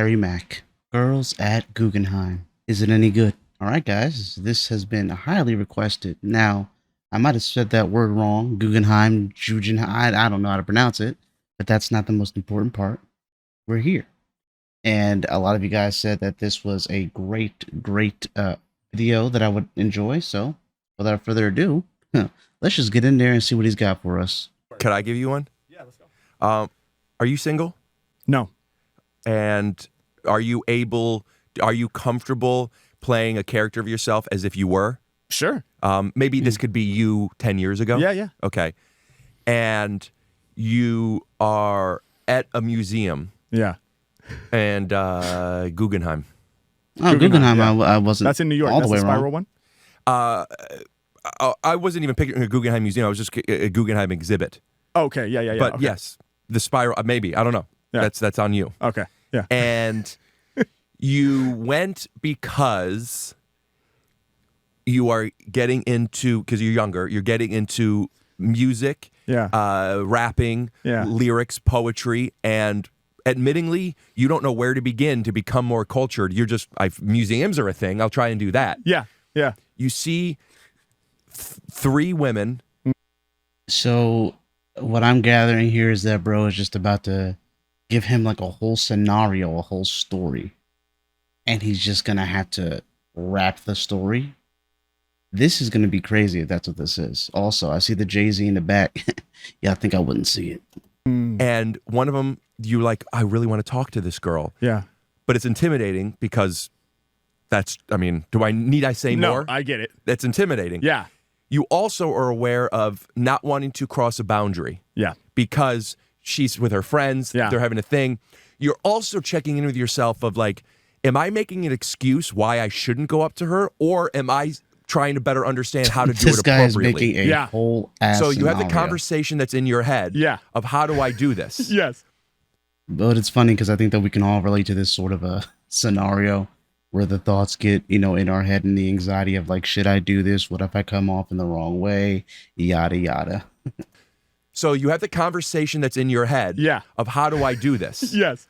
Harry Mack. Girls at Guggenheim. Is it any good? All right, guys. This has been highly requested. Now, I might have said that word wrong. Guggenheim, Jugenheim. I don't know how to pronounce it, but that's not the most important part. We're here. And a lot of you guys said that this was a great video that I would enjoy. So, without further ado, let's just get in there and see what he's got for us. Could I give you one? Yeah, let's go. Are you single? No. And are you comfortable playing a character of yourself as if you were? Sure. Maybe this could be you 10 years ago? Yeah. Okay. And you are at a museum. Yeah. And Guggenheim. Oh, Guggenheim, yeah. I wasn't. That's in New York. All That's the way the Spiral wrong. one? I wasn't even picking a Guggenheim museum. I was just a Guggenheim exhibit. Okay, yeah. But okay. yes, the Spiral, maybe. I don't know. Yeah. That's on you. Okay, yeah. And you went because you are getting into, because you're younger, you're getting into music, rapping, lyrics, poetry, and admittingly, you don't know where to begin to become more cultured. You're just, museums are a thing. I'll try and do that. Yeah. You see three women. So, what I'm gathering here is that bro is just about to give him like a whole scenario, a whole story. And he's just going to have to rap the story. This is going to be crazy if that's what this is. Also, I see the Jay-Z in the back. Yeah, I think I wouldn't see it. And one of them, you're like, I really want to talk to this girl. Yeah. But it's intimidating because that's, need I say more? No, I get it. That's intimidating. Yeah. You also are aware of not wanting to cross a boundary. Yeah. Because she's with her friends. Yeah. They're having a thing. You're also checking in with yourself of like, am I making an excuse why I shouldn't go up to her? Or am I trying to better understand how to do it This guy is appropriately? making a whole ass So you have the scenario. conversation that's in your head of how do I do this? Yes. But it's funny because I think that we can all relate to this sort of a scenario where the thoughts get, in our head and the anxiety of like, should I do this? What if I come off in the wrong way? Yada, yada. So you have the conversation that's in your head of how do I do this? Yes.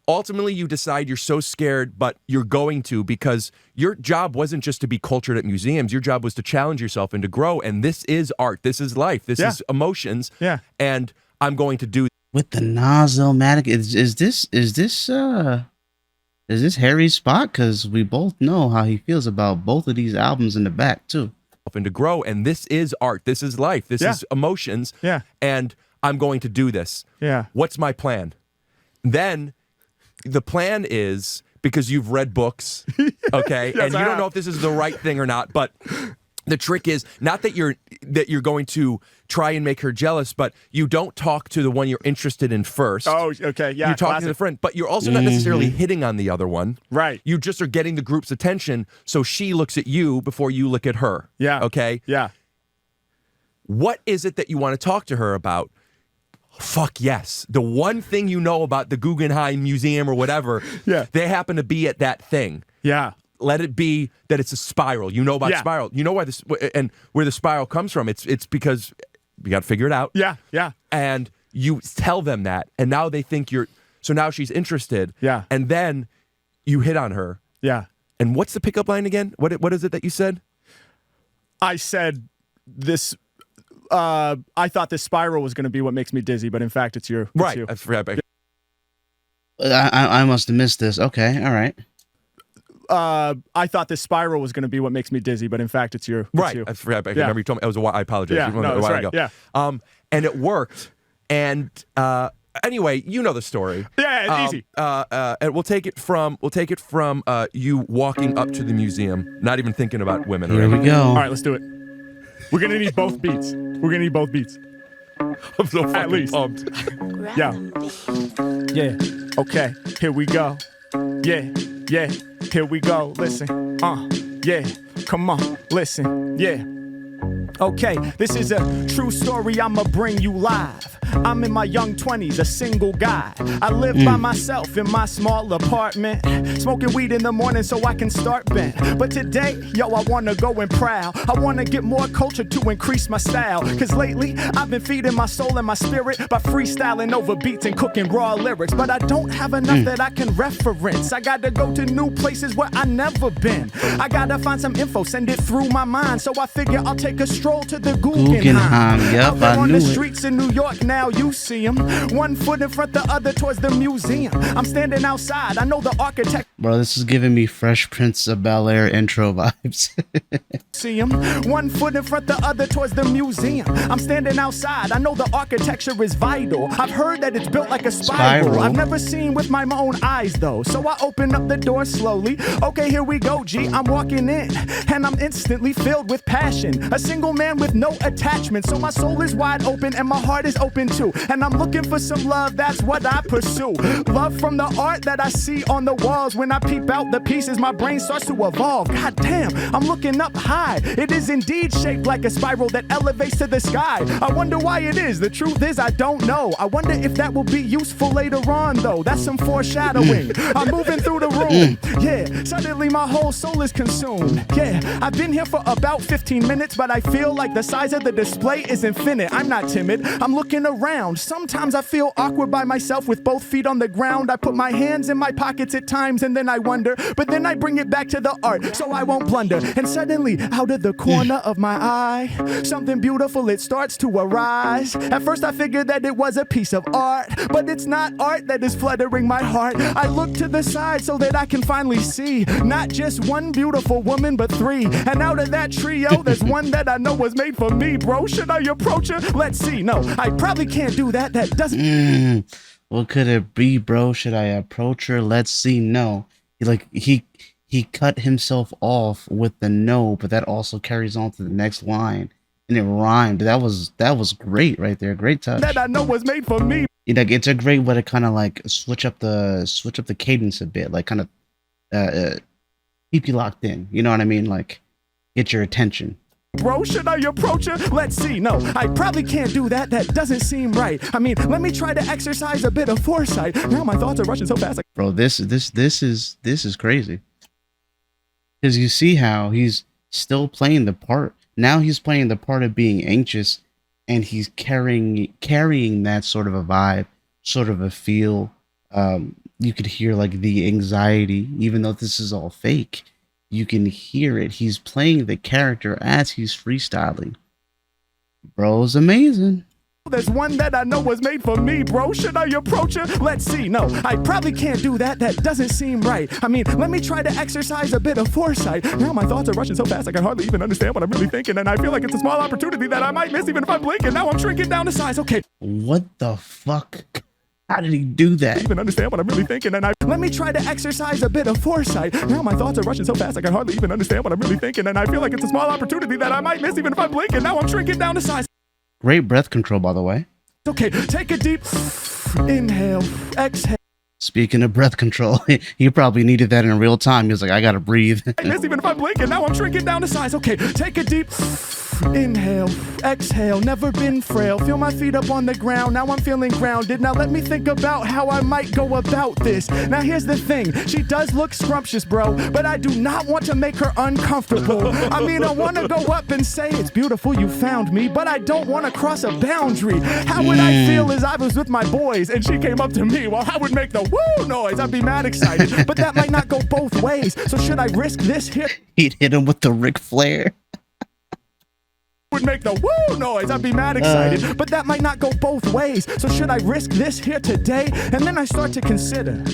Ultimately, you decide you're so scared, but you're going to because your job wasn't just to be cultured at museums. Your job was to challenge yourself and to grow. And this is art. This is life. This is emotions. Yeah. And I'm going to do With the Nas-O-Matic, is this Harry's spot? Because we both know how he feels about both of these albums in the back too. and to grow. And this is art. This is life. This is emotions. Yeah. And I'm going to do this. Yeah. What's my plan? Then the plan is, because you've read books, okay, and you don't know if this is the right thing or not, but the trick is not that you're going to try and make her jealous, but you don't talk to the one you're interested in first. Oh, okay, yeah. You're talking to the friend, but you're also not necessarily hitting on the other one. Right. You just are getting the group's attention, so she looks at you before you look at her. Yeah. Okay? Yeah. What is it that you want to talk to her about? Fuck yes. The one thing you know about the Guggenheim Museum or whatever, they happen to be at that thing. Yeah. Let it be that it's a spiral. You know about spiral. You know why this and where the spiral comes from. It's because you got to figure it out. Yeah. Yeah. And you tell them that, and now they think you're. So now she's interested. Yeah. And then you hit on her. Yeah. And what's the pickup line again? What is it that you said? I said this. I thought this spiral was going to be what makes me dizzy, but in fact, it's you. Right. You. I forgot. I must have missed this. Okay. All right. I thought this spiral was going to be what makes me dizzy, but in fact, it's you. It's Right. you. I forgot. I remember you told me. It was a while. I apologize. Yeah. It was No, a that's while right. ago. Yeah. And it worked. And anyway, you know the story. Yeah. It's easy. And we'll take it from you walking up to the museum, not even thinking about women. Here we go. All right, let's do it. We're gonna need both beats. I'm so At least. pumped. Yeah. Yeah. Okay. Here we go. Yeah. Yeah. Here we go. Listen. Yeah. Come on. Listen. Yeah. Okay, this is a true story I'ma bring you live. I'm in my young 20s, a single guy. I live by myself in my small apartment, smoking weed in the morning so I can start bent. But today, yo, I wanna go and prowl. I wanna get more culture to increase my style. Cause lately, I've been feeding my soul and my spirit by freestyling over beats and cooking raw lyrics. But I don't have enough that I can reference. I gotta go to new places where I never been. I gotta find some info, send it through my mind. So I figure I'll take a stroll to the Guggenheim. Yep, I on knew the it. streets in New York now, you see them. One foot in front, the other towards the museum. I'm standing outside, I know the architect. Bro, this is giving me Fresh Prince of Bel-Air intro vibes. See him. One foot in front, the other towards the museum. I'm standing outside, I know the architecture is vital. I've heard that it's built like a spiral. I've never seen with my own eyes though. So I open up the door slowly. Okay, here we go, G. I'm walking in, and I'm instantly filled with passion. A single man with no attachment. So my soul is wide open and my heart is open too. And I'm looking for some love, that's what I pursue. Love from the art that I see on the walls. When I peep out the pieces, my brain starts to evolve. God damn, I'm looking up high. It is indeed shaped like a spiral that elevates to the sky. I wonder why it is. The truth is I don't know. I wonder if that will be useful later on though. That's some foreshadowing. I'm moving through the room. Yeah, suddenly my whole soul is consumed. Yeah, I've been here for about 15 minutes, but I feel like the size of the display is infinite. I'm not timid, I'm looking around. Sometimes I feel awkward by myself with both feet on the ground. I put my hands in my pockets at times and then I wonder, but then I bring it back to the art so I won't blunder. And suddenly, out of the corner of my eye, something beautiful, it starts to arise. At first I figured that it was a piece of art, but it's not art that is fluttering my heart. I look to the side so that I can finally see not just one beautiful woman, but three. And out of that trio, there's one that I know was made for me, bro. Should I approach her? Let's see. No, I probably can't do that. That doesn't... What could it be, bro? Should I approach her? Let's see. No. He cut himself off with the no, but that also carries on to the next line. And it rhymed. That was great right there. Great touch. That I know was made for me. You know, it's a great way to kind of like switch up the cadence a bit, like kind of keep you locked in. You know what I mean? Like get your attention. Bro, should I approach her? Let's see. No, I probably can't do that. That doesn't seem right. I mean, let me try to exercise a bit of foresight. Now my thoughts are rushing so fast. Bro, this is crazy. Because you see how he's still playing the part. Now he's playing the part of being anxious, and he's carrying that sort of a vibe, sort of a feel. You could hear like the anxiety, even though this is all fake. You can hear it. He's playing the character as he's freestyling. Bro's amazing. There's one that I know was made for me, bro. Should I approach her? Let's see. No, I probably can't do that. That doesn't seem right. I mean, let me try to exercise a bit of foresight. Now my thoughts are rushing so fast I can hardly even understand what I'm really thinking. And I feel like it's a small opportunity that I might miss even if I'm blinking. Now I'm shrinking down to size. Okay. What the fuck? How did he do that? Even understand what I'm really thinking, and let me try to exercise a bit of foresight. Now my thoughts are rushing so fast I can hardly even understand what I'm really thinking, and I feel like it's a small opportunity that I might miss even if I'm blinking. Now I'm shrinking down to size. Great breath control, by the way. Okay, take a deep inhale, exhale. Speaking of breath control, he probably needed that in real time. He was like, I gotta breathe. I miss even if I'm blinking. Now I'm shrinking down to size. Okay, take a deep inhale, exhale, never been frail. Feel my feet up on the ground, now I'm feeling grounded. Now let me think about how I might go about this. Now here's the thing, she does look scrumptious, bro, but I do not want to make her uncomfortable. I mean, I want to go up and say, it's beautiful you found me, but I don't want to cross a boundary. How would I feel as I was with my boys and she came up to me? Well, I would make the woo noise. I'd be mad excited, but that might not go both ways. So should I risk this here? He'd hit him with the Ric Flair. Would make the woo noise. I'd be mad excited, but that might not go both ways. So should I risk this here today? And then I start to consider.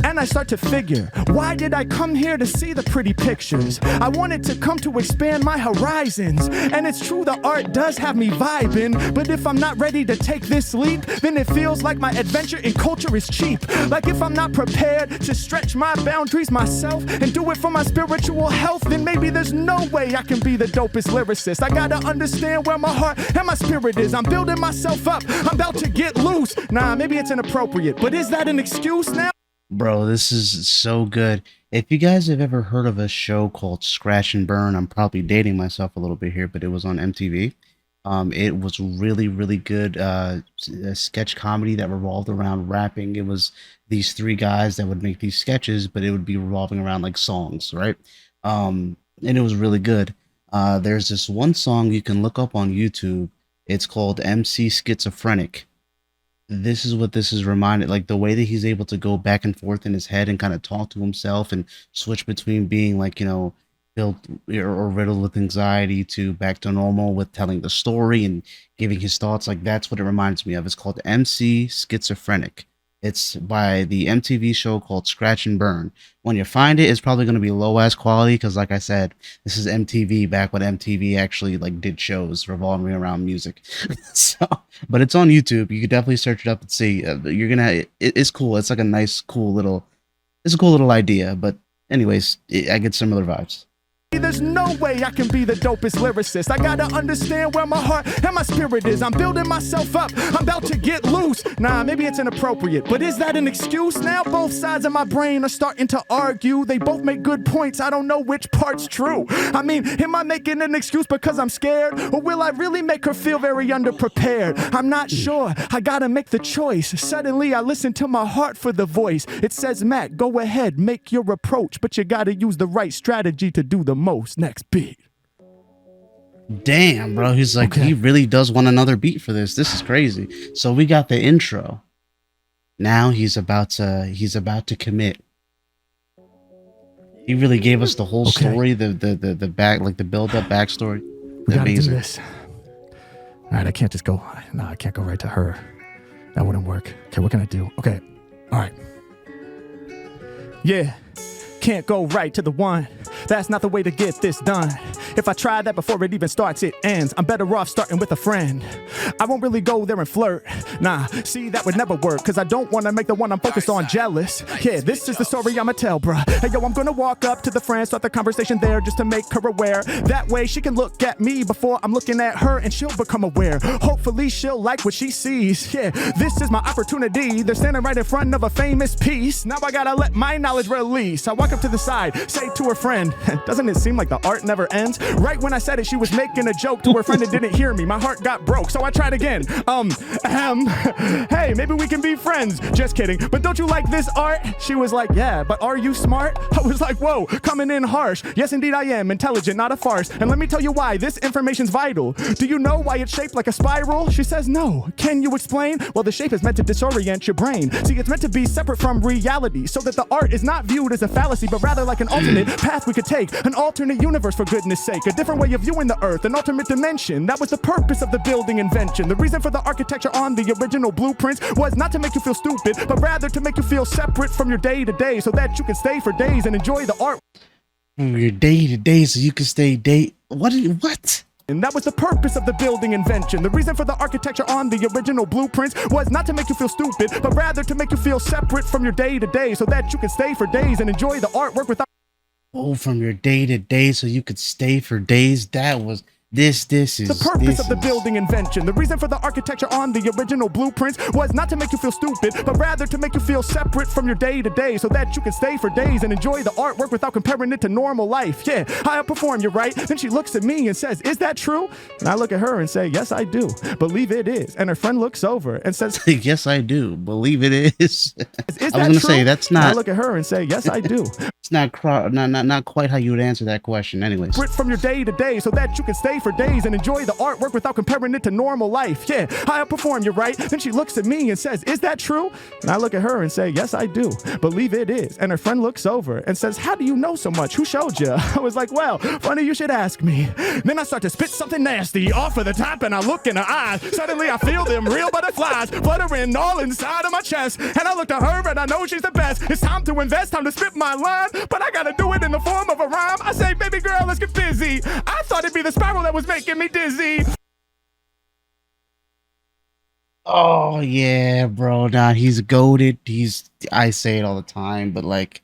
And I start to figure, why did I come here to see the pretty pictures? I wanted to come to expand my horizons. And it's true, the art does have me vibing, but if I'm not ready to take this leap, then it feels like my adventure in culture is cheap. Like if I'm not prepared to stretch my boundaries myself and do it for my spiritual health, then maybe there's no way I can be the dopest lyricist. I gotta understand where my heart and my spirit is. I'm building myself up, I'm about to get loose. Nah, maybe it's inappropriate, but is that an excuse now? Bro, this is so good. If you guys have ever heard of a show called Scratch and Burn, I'm probably dating myself a little bit here, but it was on MTV. It was really, really good a sketch comedy that revolved around rapping. It was these three guys that would make these sketches, but it would be revolving around like songs, right? And it was really good. There's this one song you can look up on YouTube. It's called MC Schizophrenic. This is what this is reminded, like the way that he's able to go back and forth in his head and kind of talk to himself and switch between being like, filled or riddled with anxiety to back to normal with telling the story and giving his thoughts. Like that's what it reminds me of. It's called MC Schizophrenic. It's by the MTV show called Scratch and Burn. When you find it, it's probably going to be low ass quality because, like I said, this is MTV back when MTV actually like did shows revolving around music. So, but it's on YouTube. You could definitely search it up and see. You're gonna. It's cool. It's like a nice, cool little. It's a cool little idea. But anyways, I get similar vibes. There's no way I can be the dopest lyricist. I gotta understand where my heart and my spirit is. I'm building myself up. I'm about to get loose. Nah, maybe it's inappropriate, but is that an excuse? Now both sides of my brain are starting to argue. They both make good points. I don't know which part's true. I mean, am I making an excuse because I'm scared? Or will I really make her feel very underprepared? I'm not sure. I gotta make the choice. Suddenly I listen to my heart for the voice. It says, Mac, go ahead, make your approach, but you gotta use the right strategy to do the most. Next beat. Damn, bro. He's like, He really does want another beat for this. This is crazy. So we got the intro. Now he's about to commit. He really gave us the whole story, the back, like the build up backstory. We gotta do this. All right, I can't just go. No, I can't go right to her. That wouldn't work. Okay, what can I do? Okay, all right. Yeah, can't go right to the one. That's not the way to get this done. If I try that before it even starts, it ends. I'm better off starting with a friend. I won't really go there and flirt. Nah, see, that would never work, cause I don't wanna make the one I'm focused on jealous. Yeah, this is the story I'ma tell, bruh. Hey, yo, I'm gonna walk up to the friend, start the conversation there just to make her aware. That way she can look at me before I'm looking at her and she'll become aware. Hopefully she'll like what she sees. Yeah, this is my opportunity. They're standing right in front of a famous piece. Now I gotta let my knowledge release. I walk up to the side, say to her friend, doesn't it seem like the art never ends? Right when I said it, she was making a joke to her friend and didn't hear me. My heart got broke, so I tried again. Hey, maybe we can be friends. Just kidding. But don't you like this art? She was like, yeah, but are you smart? I was like, whoa, coming in harsh. Yes, indeed I am. Intelligent, not a farce. And let me tell you why. This information's vital. Do you know why it's shaped like a spiral? She says, no. Can you explain? Well, the shape is meant to disorient your brain. See, it's meant to be separate from reality so that the art is not viewed as a fallacy, but rather like an alternate path we could take. An alternate universe, for goodness sake. A different way of viewing the earth, an alternate dimension. That was the purpose of the building invention. The reason for the architecture on the original blueprints was not to make you feel stupid, but rather to make you feel separate from your day to day so that you can stay for days and enjoy the art. From your day to day so you can stay day. What? And that was the purpose of the building invention. The reason for the architecture on the original blueprints was not to make you feel stupid, but rather to make you feel separate from your day to day so that you can stay for days and enjoy the artwork without. Oh, from your day to day so you could stay for days. That was this is the purpose of the building invention. The reason for the architecture on the original blueprints was not to make you feel stupid, but rather to make you feel separate from your day to day so that you can stay for days and enjoy the artwork without comparing it to normal life. Yeah, I outperform you, right? Then she looks at me and says, is that true? And I look at her and say, yes, I do. Believe it is. And her friend looks over and says, yes, I do. Believe it is. I was going to say, that's not. And I look at her and say, yes, I do. It's not quite how you would answer that question anyways. From your day to day so that you can stay for days and enjoy the artwork without comparing it to normal life. Yeah, I outperform you, right? Then she looks at me and says, is that true? And I look at her and say, yes, I do. Believe it is. And her friend looks over and says, how do you know so much? Who showed you? I was like, well, funny you should ask me. Then I start to spit something nasty off of the top and I look in her eyes. Suddenly I feel them real butterflies fluttering all inside of my chest. And I look at her and I know she's the best. It's time to invest, time to spit my line, but I gotta do it in the form of a rhyme. I say, baby girl, let's get busy. I thought it'd be the spiral that was making me dizzy. Oh yeah, bro. Nah, he's goated. I say it all the time, but like,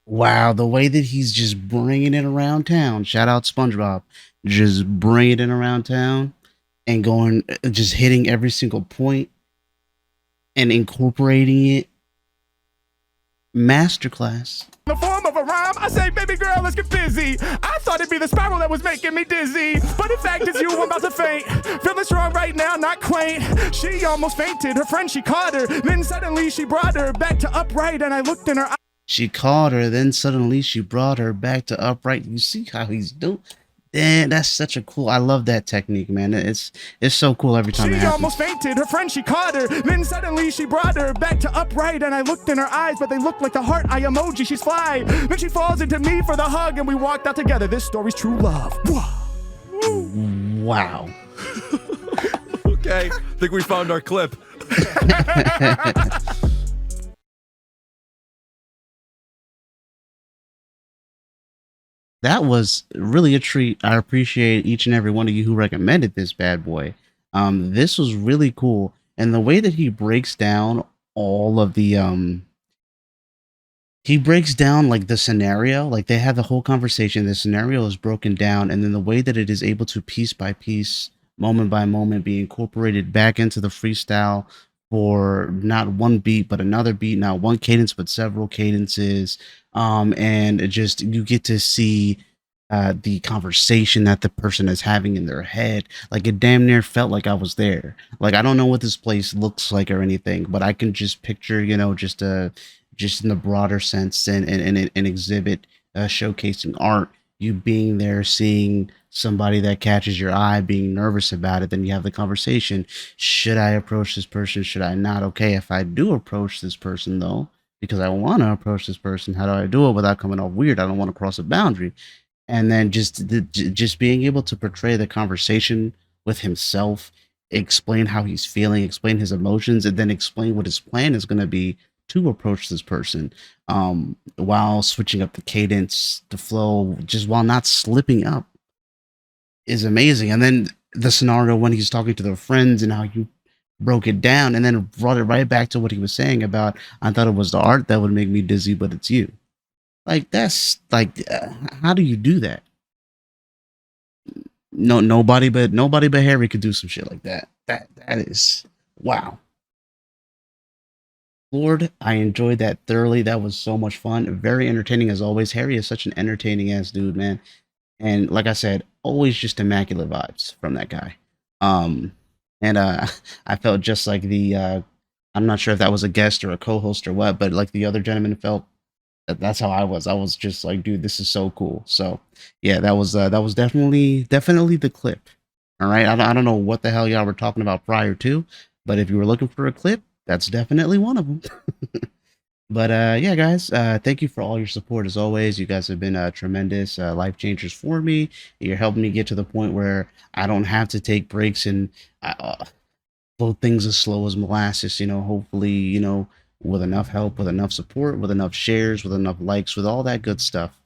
wow, the way that he's just bringing it around town. Shout out SpongeBob, just bringing it around town and going, just hitting every single point and incorporating it. Masterclass. The form of a a rhyme. I say, baby girl, let's get busy. I thought it'd be the spiral that was making me dizzy, but in fact it's you, I'm about to faint. Feeling strong right now, not quaint. She almost fainted, her friend, she caught her. Then suddenly she brought her back to upright, and I looked in her eyes. She caught her, then suddenly she brought her back to upright. You see how he's doing? Man, that's such a cool. I love that technique, man. It's so cool every time it happens. She almost fainted, her friend, she caught her. Then suddenly she brought her back to upright, and I looked in her eyes, but they looked like the heart eye emoji. She's fly. Then she falls into me for the hug, and we walked out together. This story's true love. Wow. Okay, I think we found our clip. That was really a treat. I appreciate each and every one of you who recommended this bad boy. This was really cool, and the way that he breaks down all of the he breaks down like the scenario, like they have the whole conversation. The scenario is broken down, and then the way that it is able to piece by piece, moment by moment, be incorporated back into the freestyle for not one beat but another beat, not one cadence but several cadences. And it just, you get to see the conversation that the person is having in their head. Like, it damn near felt like I was there. Like, I don't know what this place looks like or anything, but I can just picture, you know, just in the broader sense, and an exhibit showcasing art, you being there, seeing somebody that catches your eye, being nervous about it. Then you have the conversation. Should I approach this person? Should I not? Okay, if I do approach this person though, because I want to approach this person, how do I do it without coming off weird? I don't want to cross a boundary. And then just being able to portray the conversation with himself, explain how he's feeling, explain his emotions, and then explain what his plan is going to be to approach this person, while switching up the cadence, the flow, just while not slipping up, is amazing. And then the scenario when he's talking to their friends and how you broke it down and then brought it right back to what he was saying about, I thought it was the art that would make me dizzy, but it's you. Like, that's like, how do you do that? Nobody but Harry could do some shit like that. That is, wow. Lord, I enjoyed that thoroughly. That was so much fun. Very entertaining as always. Harry is such an entertaining ass dude, man. And like I said, always just immaculate vibes from that guy. And I felt just like I'm not sure if that was a guest or a co-host or what, but like the other gentleman felt, that's how I was. I was just like, dude, this is so cool. So yeah, that was definitely the clip. All right. I don't know what the hell y'all were talking about prior to, but if you were looking for a clip, that's definitely one of them. But yeah, guys, thank you for all your support as always. You guys have been tremendous life changers for me. You're helping me get to the point where I don't have to take breaks and blow things as slow as molasses. You know, hopefully, you know, with enough help, with enough support, with enough shares, with enough likes, with all that good stuff,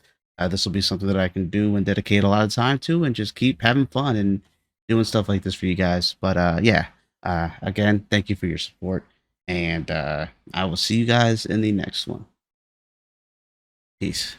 this will be something that I can do and dedicate a lot of time to, and just keep having fun and doing stuff like this for you guys. But yeah, again, thank you for your support. And I will see you guys in the next one. Peace.